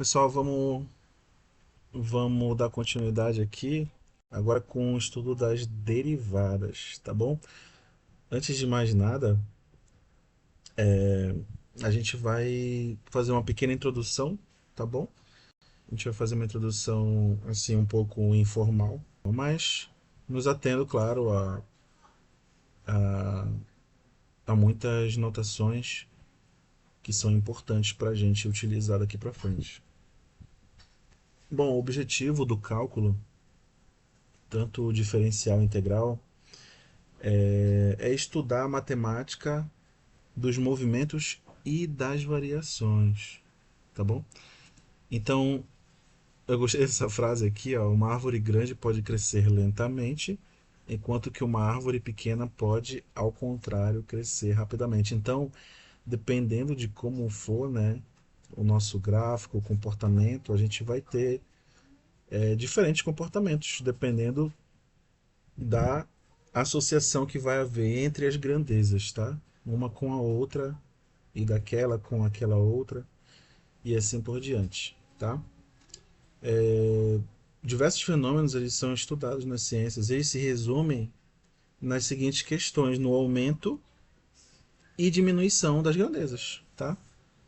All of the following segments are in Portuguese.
Pessoal, vamos dar continuidade aqui, agora com o estudo das derivadas, tá bom? Antes de mais nada, a gente vai fazer uma pequena introdução, tá bom? A gente vai fazer uma introdução assim um pouco informal, mas nos atendo, claro, a, a muitas notações que são importantes para a gente utilizar daqui para frente. Bom, o objetivo do cálculo, tanto o diferencial e integral, é estudar a matemática dos movimentos e das variações, tá bom? Então, eu gostei dessa frase aqui, ó, uma árvore grande pode crescer lentamente, enquanto que uma árvore pequena pode, ao contrário, crescer rapidamente. Então, dependendo de como for, né, o nosso gráfico, o comportamento, a gente vai ter diferentes comportamentos, dependendo da associação que vai haver entre as grandezas, tá? Uma com a outra e daquela com aquela outra e assim por diante, tá? Diversos fenômenos eles são estudados nas ciências. Eles se resumem nas seguintes questões: no aumento e diminuição das grandezas, tá?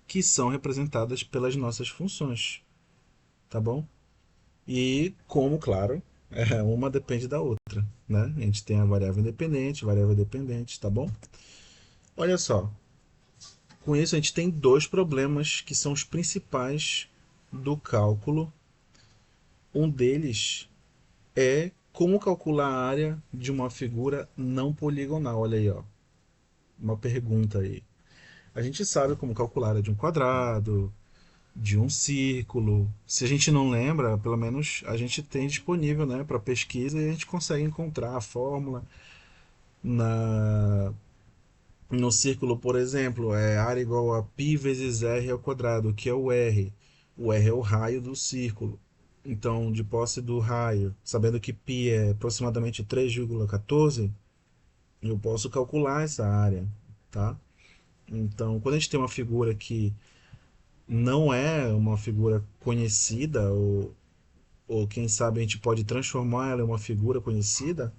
Que são representadas pelas nossas funções, tá bom? E como, claro, uma depende da outra, né? A gente tem a variável dependente, tá bom? Olha só, com isso a gente tem dois problemas que são os principais do cálculo. Um deles é como calcular a área de uma figura não poligonal. Olha aí, ó, uma pergunta aí. A gente sabe como calcular a área de um quadrado, de um círculo. Se a gente não lembra, pelo menos a gente tem disponível, né, para pesquisa e a gente consegue encontrar a fórmula na no círculo, por exemplo, é área igual a π vezes r ao quadrado, que é o r. O r é o raio do círculo. Então, de posse do raio, sabendo que π é aproximadamente 3,14, eu posso calcular essa área, tá? Então, quando a gente tem uma figura que não é uma figura conhecida, ou quem sabe a gente pode transformar ela em uma figura conhecida,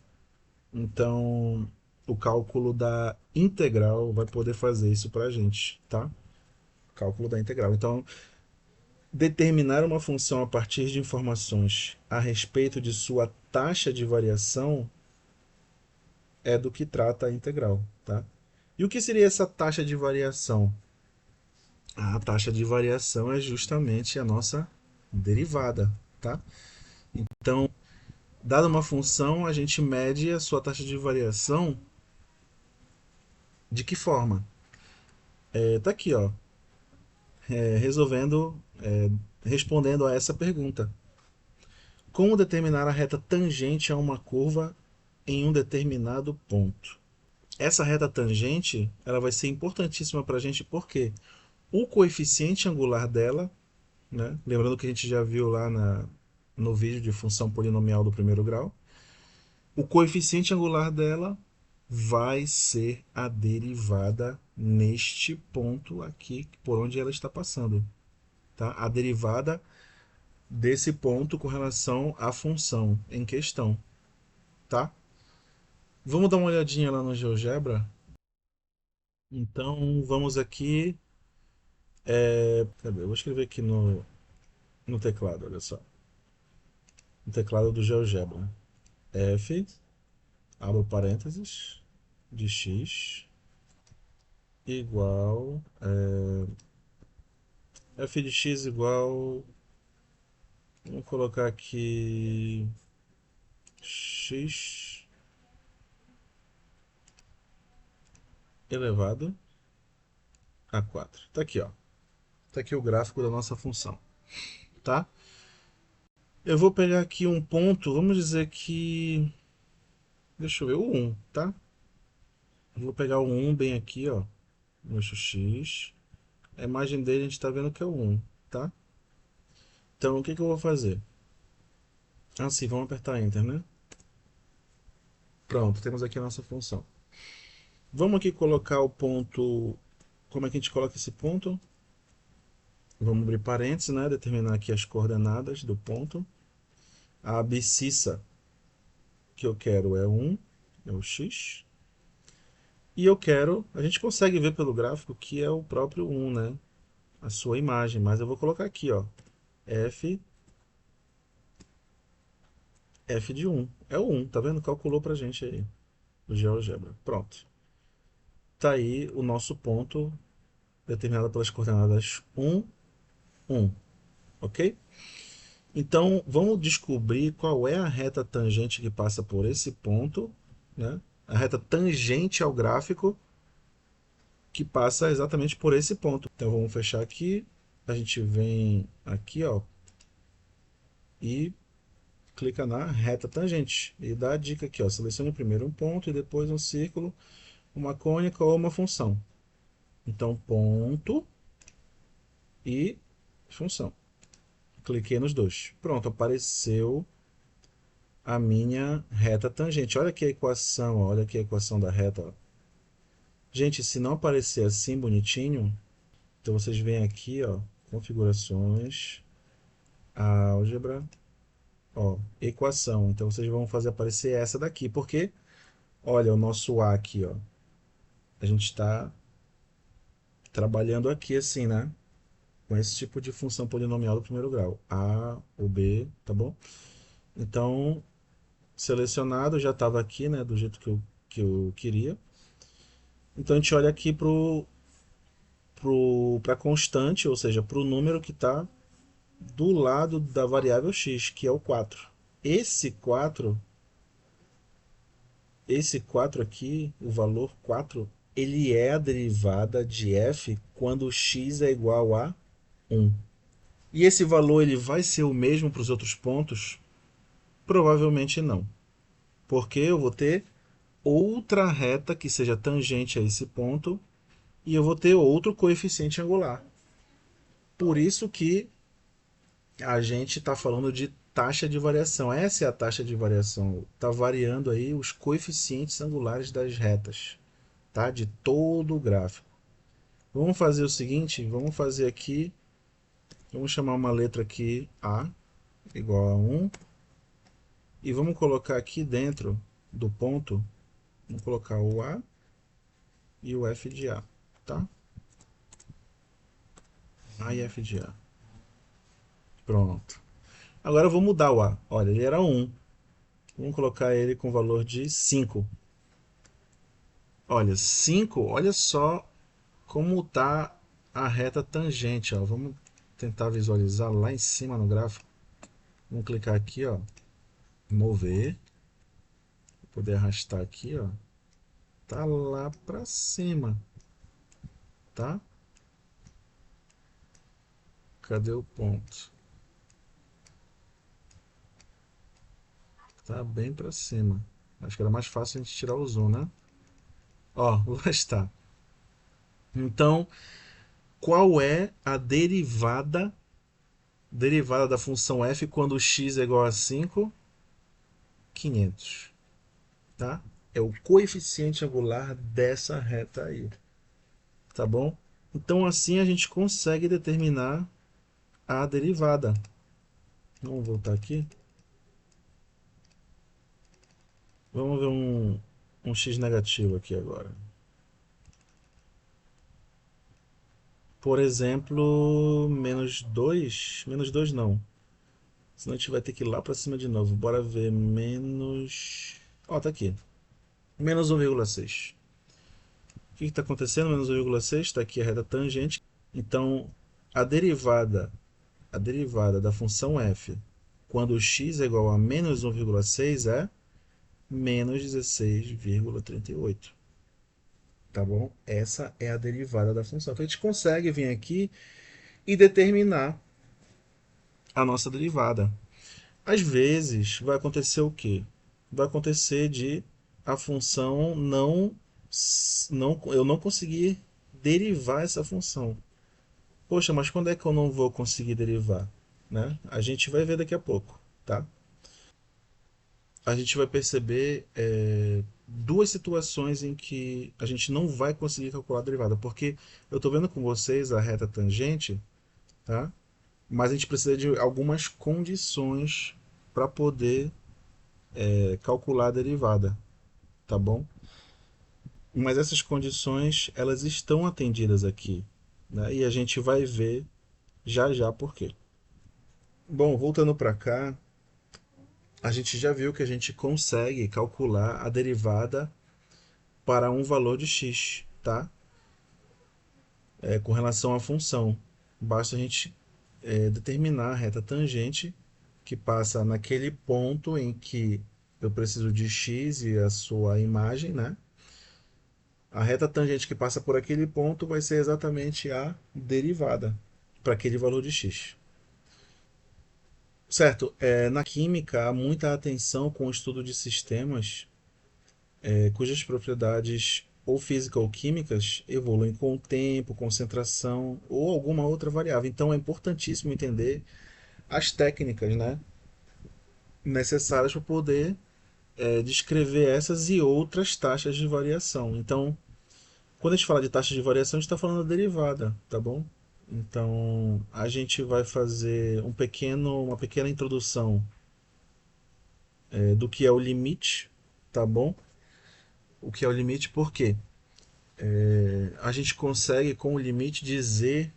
então o cálculo da integral vai poder fazer isso para a gente, tá? Cálculo da integral. Então, determinar uma função a partir de informações a respeito de sua taxa de variação é do que trata a integral, tá? E o que seria essa taxa de variação? A taxa de variação é justamente a nossa derivada, tá? Então, dada uma função, a gente mede a sua taxa de variação de que forma? Tá aqui, ó, resolvendo, respondendo a essa pergunta. Como determinar a reta tangente a uma curva em um determinado ponto? Essa reta tangente ela vai ser importantíssima para a gente porque o coeficiente angular dela, né, lembrando que a gente já viu lá no vídeo de função polinomial do primeiro grau, o coeficiente angular dela vai ser a derivada neste ponto aqui por onde ela está passando, tá? A derivada desse ponto com relação à função em questão, tá? Vamos dar uma olhadinha lá no GeoGebra? Então, vamos aqui. Cadê? Eu vou escrever aqui no teclado, olha só. No teclado do GeoGebra. F, abro parênteses, de x, igual. F de x igual. Vamos colocar aqui. X elevado a 4. Tá aqui, ó. Tá aqui o gráfico da nossa função, tá? Eu vou pegar aqui um ponto, vamos dizer que. Deixa eu ver, o 1, tá? Vou pegar o 1 bem aqui, ó, no eixo X. A imagem dele a gente está vendo que é o 1, tá? Então, o que eu vou fazer? Ah, sim, vamos apertar Enter, né? Pronto, temos aqui a nossa função. Vamos aqui colocar o ponto... Como é que a gente coloca esse ponto? Vamos abrir parênteses, né? Determinar aqui as coordenadas do ponto. A abscissa que eu quero é 1, é o x. E eu quero, a gente consegue ver pelo gráfico que é o próprio 1, né? A sua imagem, mas eu vou colocar aqui, ó, f, f de 1. É o 1, tá vendo? Calculou pra gente aí, o GeoGebra. Pronto. Tá aí o nosso ponto determinado pelas coordenadas 1, 1, ok? Então, vamos descobrir qual é a reta tangente que passa por esse ponto, né? A reta tangente ao gráfico que passa exatamente por esse ponto. Então, vamos fechar aqui. A gente vem aqui, ó, e clica na reta tangente. E dá a dica aqui, ó, selecione primeiro um ponto e depois um círculo, uma cônica ou uma função. Então, ponto e função. Cliquei nos dois. Pronto, apareceu a minha reta tangente. Olha aqui a equação, ó, olha aqui a equação da reta. Ó. Gente, se não aparecer assim bonitinho, então vocês vêm aqui, ó, configurações, álgebra, ó, equação. Então vocês vão fazer aparecer essa daqui, porque, olha, o nosso A aqui, ó, a gente está trabalhando aqui assim, né? Com esse tipo de função polinomial do primeiro grau, A ou B, tá bom? Então, selecionado, já estava aqui, né, do jeito que eu queria. Então a gente olha aqui para a constante, ou seja, para o número que está do lado da variável x, que é o 4. Esse 4, esse 4 aqui, o valor 4, ele é a derivada de f quando x é igual a 1. E esse valor ele vai ser o mesmo para os outros pontos? Provavelmente não, porque eu vou ter outra reta que seja tangente a esse ponto e eu vou ter outro coeficiente angular. Por isso que a gente está falando de taxa de variação. Essa é a taxa de variação. Está variando aí os coeficientes angulares das retas, tá? De todo o gráfico. Vamos fazer o seguinte, vamos fazer aqui, vamos chamar uma letra aqui A, igual a 1, e vamos colocar aqui dentro do ponto, vamos colocar o A e o F de A, tá? A e F de A. Pronto. Agora eu vou mudar o A. Olha, ele era 1. Vamos colocar ele com valor de 5. Olha, 5, olha só como está a reta tangente. Ó. Vamos tentar visualizar lá em cima no gráfico. Vamos clicar aqui, ó, mover. Vou poder arrastar aqui, ó. Tá lá para cima, tá? Cadê o ponto? Tá bem para cima. Acho que era mais fácil a gente tirar o zoom, né? Ó, lá está. Então, qual é a derivada da função f quando x é igual a 5? 500, tá? É o coeficiente angular dessa reta aí, tá bom? Então assim a gente consegue determinar a derivada. Vamos voltar aqui. Vamos ver um x negativo aqui agora. Por exemplo, menos 2 não. Senão a gente vai ter que ir lá para cima de novo. Bora ver menos... Ó, tá aqui. Menos 1,6. O que está acontecendo? Menos 1,6, está aqui a reta tangente. Então, a derivada da função f quando x é igual a menos 1,6 é menos 16,38. Tá bom? Essa é a derivada da função. Então, a gente consegue vir aqui e determinar a nossa derivada. Às vezes, vai acontecer o quê? Vai acontecer de a função eu não conseguir derivar essa função. Poxa, mas quando é que eu não vou conseguir derivar? Né? A gente vai ver daqui a pouco, tá? A gente vai perceber duas situações em que a gente não vai conseguir calcular a derivada, porque eu estou vendo com vocês a reta tangente tá? Mas a gente precisa de algumas condições para poder calcular a derivada, tá bom? Mas essas condições, elas estão atendidas aqui, né? E a gente vai ver já já por quê. Bom, voltando para cá, a gente já viu que a gente consegue calcular a derivada para um valor de x, tá? Com relação à função. Basta a gente determinar a reta tangente que passa naquele ponto em que eu preciso de x e a sua imagem, né? A reta tangente que passa por aquele ponto vai ser exatamente a derivada para aquele valor de x. Certo, na química há muita atenção com o estudo de sistemas cujas propriedades ou físicas ou químicas evoluem com o tempo, concentração ou alguma outra variável. Então é importantíssimo entender as técnicas, né, necessárias para poder descrever essas e outras taxas de variação. Então, quando a gente fala de taxa de variação, a gente está falando da derivada, tá bom? Então, a gente vai fazer uma pequena introdução do que é o limite, tá bom? O que é o limite, por quê? A gente consegue, com o limite, dizer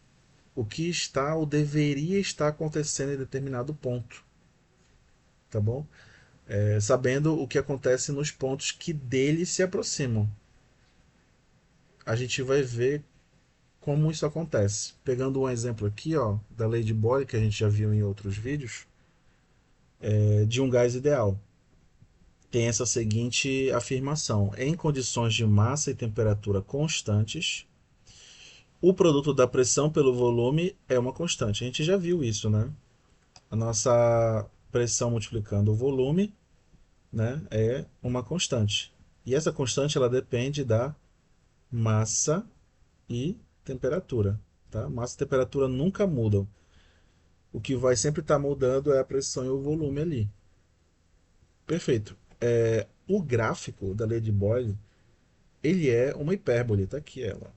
o que está ou deveria estar acontecendo em determinado ponto, tá bom? Sabendo o que acontece nos pontos que dele se aproximam. A gente vai ver como isso acontece. Pegando um exemplo aqui, ó, da lei de Boyle, que a gente já viu em outros vídeos, de um gás ideal. Tem essa seguinte afirmação: em condições de massa e temperatura constantes, o produto da pressão pelo volume é uma constante. A gente já viu isso, né? A nossa pressão multiplicando o volume, né, é uma constante. E essa constante ela depende da massa e temperatura. Tá? Massa e temperatura nunca mudam. O que vai sempre estar mudando é a pressão e o volume ali. Perfeito. O gráfico da lei de Boyle, ele é uma hipérbole. Tá aqui ela.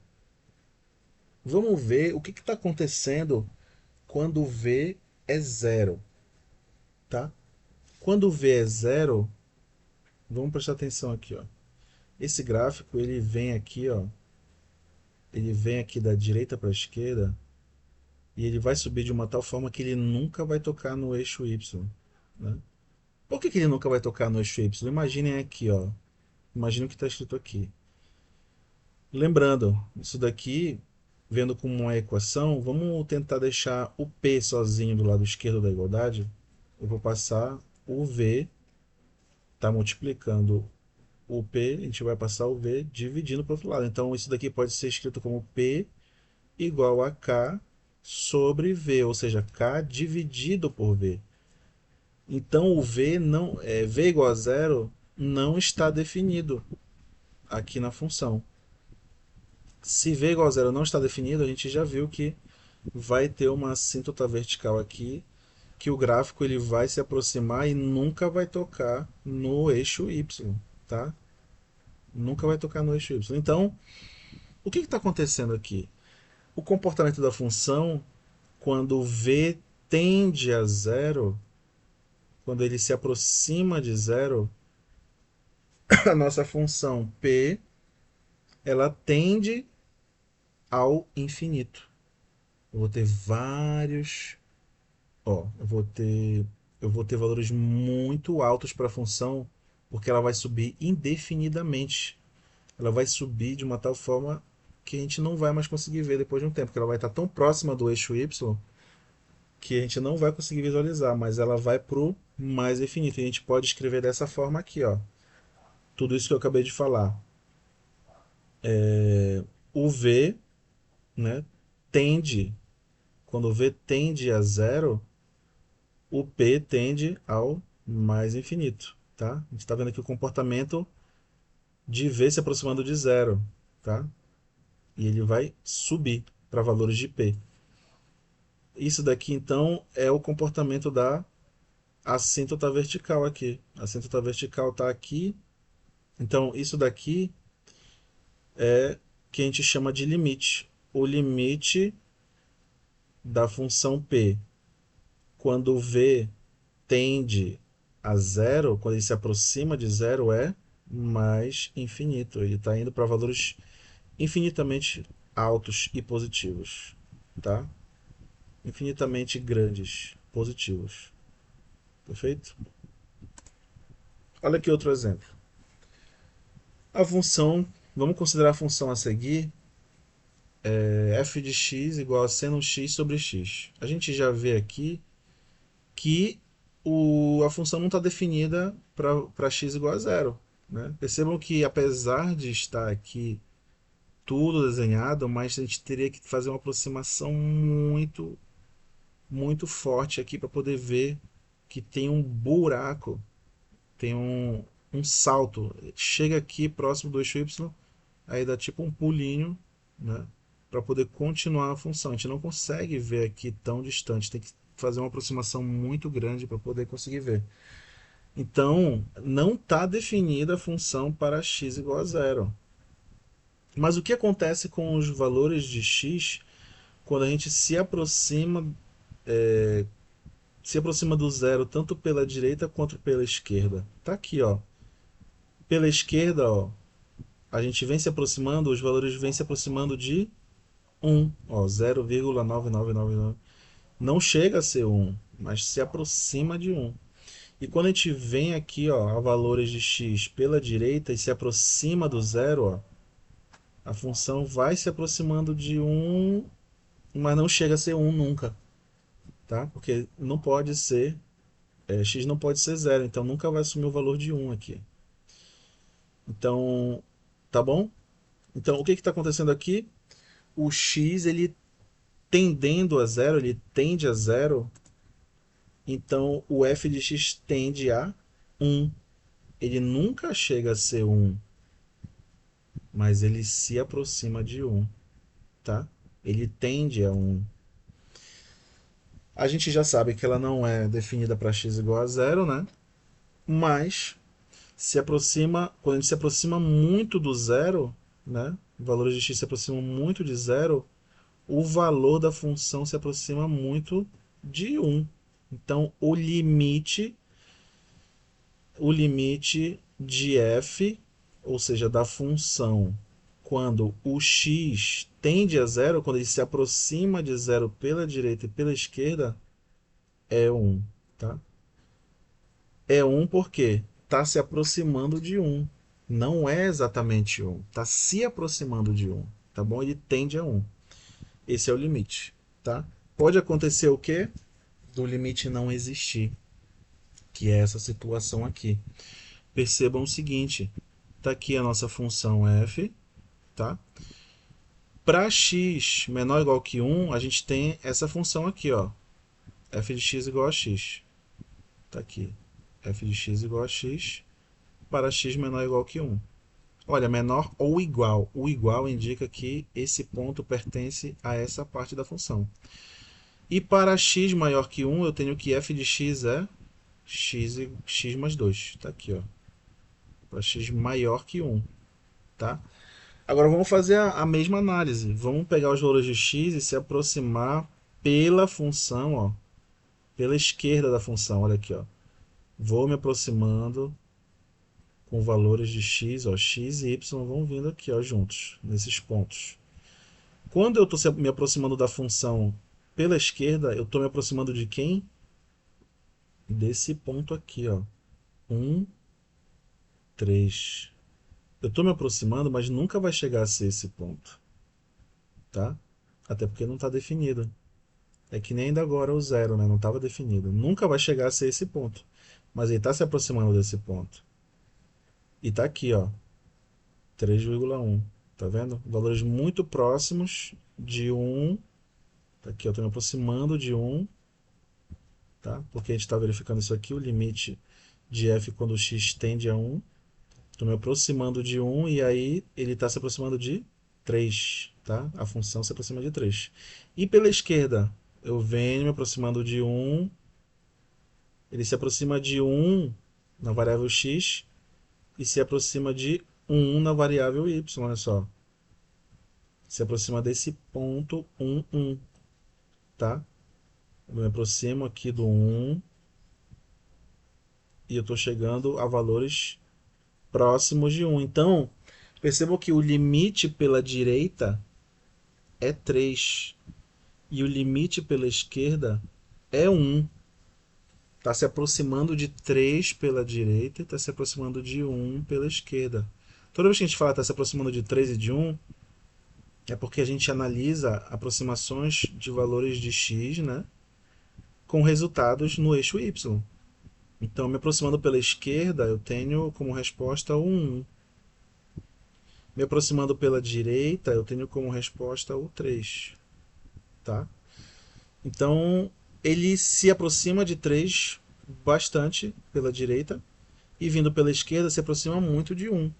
Vamos ver o que está acontecendo quando V é zero. Tá? Quando V é zero, vamos prestar atenção aqui. Ó. Esse gráfico ele vem aqui, ó, ele vem aqui da direita para a esquerda e ele vai subir de uma tal forma que ele nunca vai tocar no eixo Y. Né? Por que ele nunca vai tocar no eixo Y? Imaginem aqui, ó. Imaginem o que está escrito aqui. Lembrando, isso daqui, vendo como uma equação, vamos tentar deixar o P sozinho do lado esquerdo da igualdade. Eu vou passar o V, está multiplicando o P, a gente vai passar o V dividindo para o outro lado. Então, isso daqui pode ser escrito como P igual a K sobre V, ou seja, K dividido por V. Então o V não V igual a zero não está definido aqui na função. Se V igual a zero não está definido, a gente já viu que vai ter uma assíntota vertical aqui, que o gráfico ele vai se aproximar e nunca vai tocar no eixo Y, tá? Nunca vai tocar no eixo Y. Então, o que está acontecendo aqui? O comportamento da função, quando V tende a zero, quando ele se aproxima de zero, a nossa função P ela tende ao infinito. Eu vou ter vários, ó, eu vou ter valores muito altos para a função, porque ela vai subir indefinidamente. Ela vai subir de uma tal forma que a gente não vai mais conseguir ver depois de um tempo, porque ela vai estar tão próxima do eixo Y que a gente não vai conseguir visualizar, mas ela vai para o mais infinito. E a gente pode escrever dessa forma aqui, ó. Tudo isso que eu acabei de falar. O V, né, tende, quando o V tende a zero, o P tende ao mais infinito, tá? A gente está vendo aqui o comportamento de V se aproximando de zero, tá? E ele vai subir para valores de P. Isso daqui, então, é o comportamento da assíntota vertical aqui. A assíntota vertical está aqui. Então, isso daqui é que a gente chama de limite. O limite da função p, quando v tende a zero, quando ele se aproxima de zero, é mais infinito. Ele está indo para valores infinitamente altos e positivos, tá? Infinitamente grandes, positivos. Perfeito? Olha aqui outro exemplo. A função, vamos considerar a função a seguir, f de x igual a seno x sobre x. A gente já vê aqui que a função não está definida para x igual a zero. Né? Percebam que apesar de estar aqui tudo desenhado, mas a gente teria que fazer uma aproximação muito, muito forte aqui para poder ver que tem um buraco, tem um salto. Chega aqui próximo do eixo y, aí dá tipo um pulinho, né? Para poder continuar a função. A gente não consegue ver aqui tão distante, tem que fazer uma aproximação muito grande para poder conseguir ver. Então, não está definida a função para x igual a zero. Mas o que acontece com os valores de x quando a gente se aproxima do zero tanto pela direita quanto pela esquerda? Tá aqui, ó. Pela esquerda, ó, a gente vem se aproximando, os valores vêm se aproximando de 1, ó, 0,9999. Não chega a ser 1, mas se aproxima de 1. E quando a gente vem aqui, ó, a valores de x pela direita e se aproxima do zero, ó, a função vai se aproximando de 1, mas não chega a ser 1 nunca, tá? Porque não pode ser, x não pode ser zero, então nunca vai assumir o valor de 1 aqui. Então, tá bom? Então, o que está acontecendo aqui? O x, ele tendendo a zero, ele tende a zero, então o f de x tende a 1. Ele nunca chega a ser 1, mas ele se aproxima de 1, tá? Ele tende a 1. A gente já sabe que ela não é definida para x igual a zero, né? Mas se aproxima, quando a gente se aproxima muito do zero, né? Valores de x se aproximam muito de zero, o valor da função se aproxima muito de 1. Então, o limite de f, ou seja, da função, quando o x tende a zero, quando ele se aproxima de zero pela direita e pela esquerda, é 1. Tá? É 1 porque está se aproximando de 1. Não é exatamente 1. Está se aproximando de 1. Tá bom? Ele tende a 1. Esse é o limite. Tá? Pode acontecer o quê? Do limite não existir, que é essa situação aqui. Percebam o seguinte, está aqui a nossa função f, tá? Para x menor ou igual que 1, a gente tem essa função aqui, ó, f de x igual a x. Está aqui, f de x igual a x para x menor ou igual que 1. Olha, menor ou igual. O igual indica que esse ponto pertence a essa parte da função. E para x maior que 1, eu tenho que f de x é x mais 2. Está aqui, ó. Para x maior que 1. Tá? Agora vamos fazer a mesma análise. Vamos pegar os valores de x e se aproximar pela função, ó, pela esquerda da função. Olha aqui, ó. Vou me aproximando com valores de x, ó, x e y vão vindo aqui, ó, juntos, nesses pontos. Quando eu estou me aproximando da função pela esquerda, eu estou me aproximando de quem? Desse ponto aqui, ó. 1, 3. Eu estou me aproximando, mas nunca vai chegar a ser esse ponto. Tá? Até porque não está definido. É que nem ainda agora o zero, né? Não estava definido. Nunca vai chegar a ser esse ponto. Mas ele está se aproximando desse ponto. E está aqui, ó. 3,1. Tá vendo? Valores muito próximos de 1. Tá aqui, eu estou me aproximando de 1. Tá? Porque a gente está verificando isso aqui, o limite de f quando x tende a 1. Estou me aproximando de 1 e aí ele está se aproximando de 3. Tá? A função se aproxima de 3. E pela esquerda, eu venho me aproximando de 1. Ele se aproxima de 1 na variável x e se aproxima de 1 na variável y. Olha só. Se aproxima desse ponto 1, 1. tá? Eu me aproximo aqui do 1 e eu estou chegando a valores próximos de 1. Então, percebam que o limite pela direita é 3 e o limite pela esquerda é 1. Está se aproximando de 3 pela direita e está se aproximando de 1 pela esquerda. Toda vez que a gente fala está se aproximando de 3 e de 1, é porque a gente analisa aproximações de valores de x, né, com resultados no eixo y. Então, me aproximando pela esquerda, eu tenho como resposta o 1. Me aproximando pela direita, eu tenho como resposta o 3. Tá? Então, ele se aproxima de 3 bastante pela direita e vindo pela esquerda se aproxima muito de 1.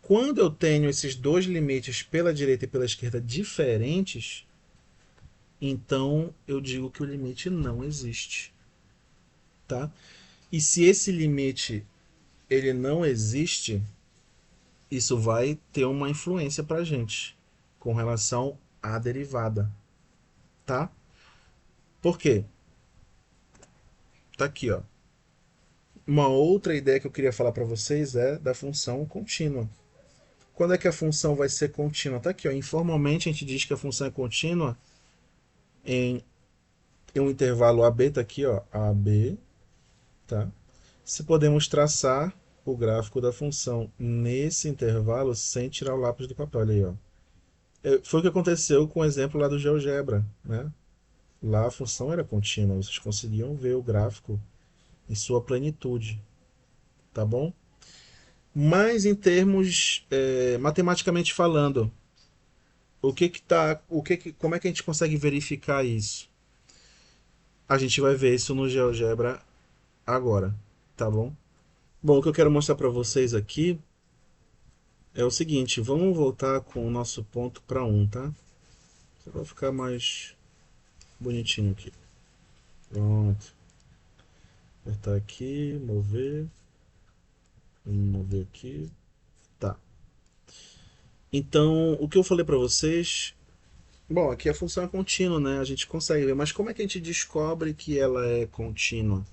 Quando eu tenho esses dois limites pela direita e pela esquerda diferentes, então eu digo que o limite não existe. Tá? E se esse limite ele não existe, isso vai ter uma influência para a gente com relação à derivada. Tá? Por quê? Tá aqui, ó. Uma outra ideia que eu queria falar para vocês é da função contínua. Quando é que a função vai ser contínua? Tá aqui, ó. Informalmente a gente diz que a função é contínua em um intervalo AB, tá aqui, ó, AB, tá? Se podemos traçar o gráfico da função nesse intervalo sem tirar o lápis do papel, olha aí, ó. Foi o que aconteceu com o exemplo lá do GeoGebra, né? Lá a função era contínua, vocês conseguiam ver o gráfico em sua plenitude, tá bom? Mas em termos matematicamente falando, como é que a gente consegue verificar isso? A gente vai ver isso no GeoGebra agora, tá bom? Bom, o que eu quero mostrar para vocês aqui é o seguinte, vamos voltar com o nosso ponto para 1, tá? Só para ficar mais bonitinho aqui. Pronto. Apertar aqui, mover. Vamos mover aqui. Tá. Então, o que eu falei para vocês... Bom, aqui a função é contínua, né? A gente consegue ver. Mas como é que a gente descobre que ela é contínua?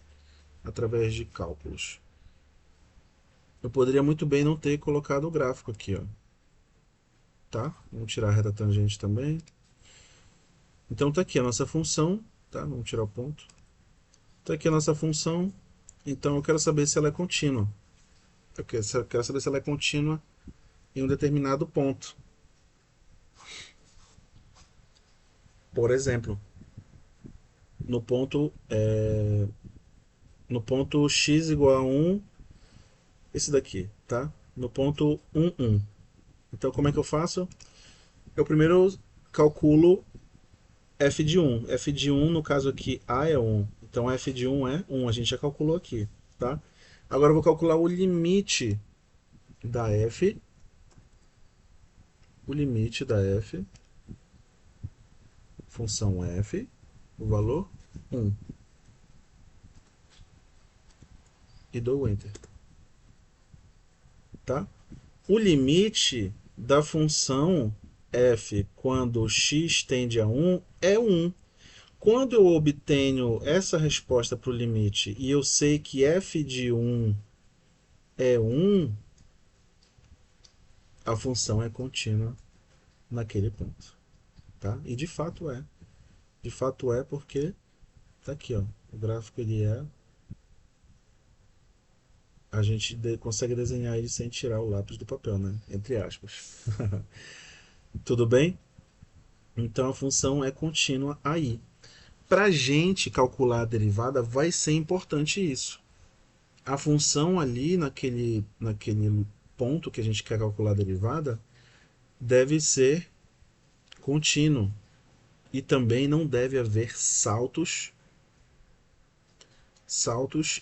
Através de cálculos. Eu poderia muito bem não ter colocado o gráfico aqui, ó. Tá? Vamos tirar a reta tangente também. Então tá aqui a nossa função, tá? Vamos tirar o ponto. Tá aqui a nossa função. Então eu quero saber se ela é contínua. Eu quero saber se ela é contínua em um determinado ponto. Por exemplo, no ponto x igual a 1, esse daqui, tá? No ponto 1, 1. Então como é que eu faço? Eu primeiro calculo f de 1. F de 1, no caso aqui, a é 1. Então f de 1 é 1, a gente já calculou aqui, tá? Agora eu vou calcular o limite da f. O limite da f, função f, o valor 1. E dou Enter. Tá? O limite da função f quando x tende a 1 é 1. Quando eu obtenho essa resposta para o limite e eu sei que f de 1 é 1, a função é contínua naquele ponto. Tá? E de fato é. De fato é porque tá aqui, ó. O gráfico ele é... A gente consegue desenhar ele sem tirar o lápis do papel, né? Entre aspas. Tudo bem? Então a função é contínua aí. Para a gente calcular a derivada, vai ser importante isso. A função ali, naquele ponto que a gente quer calcular a derivada, deve ser contínuo. E também não deve haver saltos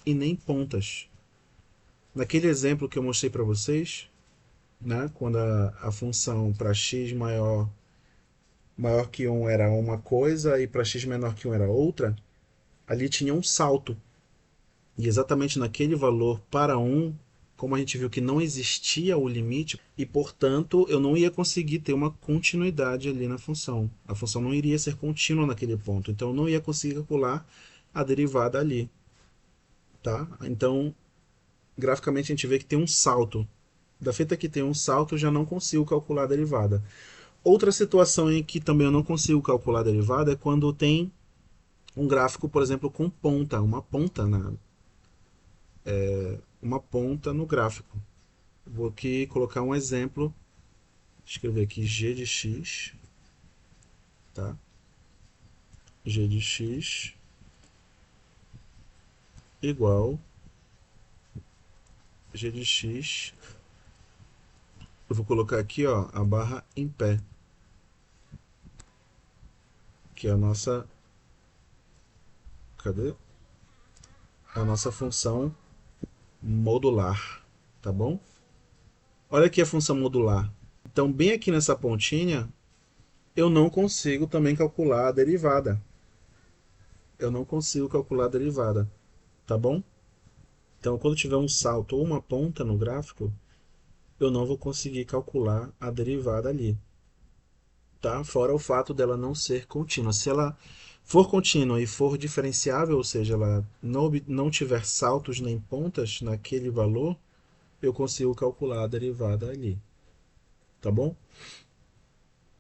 e nem pontas. Naquele exemplo que eu mostrei para vocês, né, quando a função para x maior que 1 era uma coisa e para x menor que 1 era outra, ali tinha um salto. E exatamente naquele valor para 1 como a gente viu que não existia o limite, e portanto eu não ia conseguir ter uma continuidade ali na função. A função não iria ser contínua naquele ponto, então eu não ia conseguir calcular a derivada ali. Tá? Então, graficamente a gente vê que tem um salto. Da feita que tem um salto, eu já não consigo calcular a derivada. Outra situação em que também eu não consigo calcular a derivada é quando tem um gráfico, por exemplo, com ponta, uma ponta no gráfico. Vou aqui colocar um exemplo, escrever aqui g de x, tá? G de x igual g de x. Eu vou colocar aqui, ó, a barra em pé, que é a nossa, cadê? A nossa função modular, tá bom? Olha aqui a função modular. Então, bem aqui nessa pontinha, eu não consigo também calcular a derivada. Eu não consigo calcular a derivada, tá bom? Então, quando tiver um salto ou uma ponta no gráfico, eu não vou conseguir calcular a derivada ali, tá? Fora o fato dela não ser contínua. Se ela for contínua e for diferenciável, ou seja, ela não tiver saltos nem pontas naquele valor, eu consigo calcular a derivada ali, tá bom?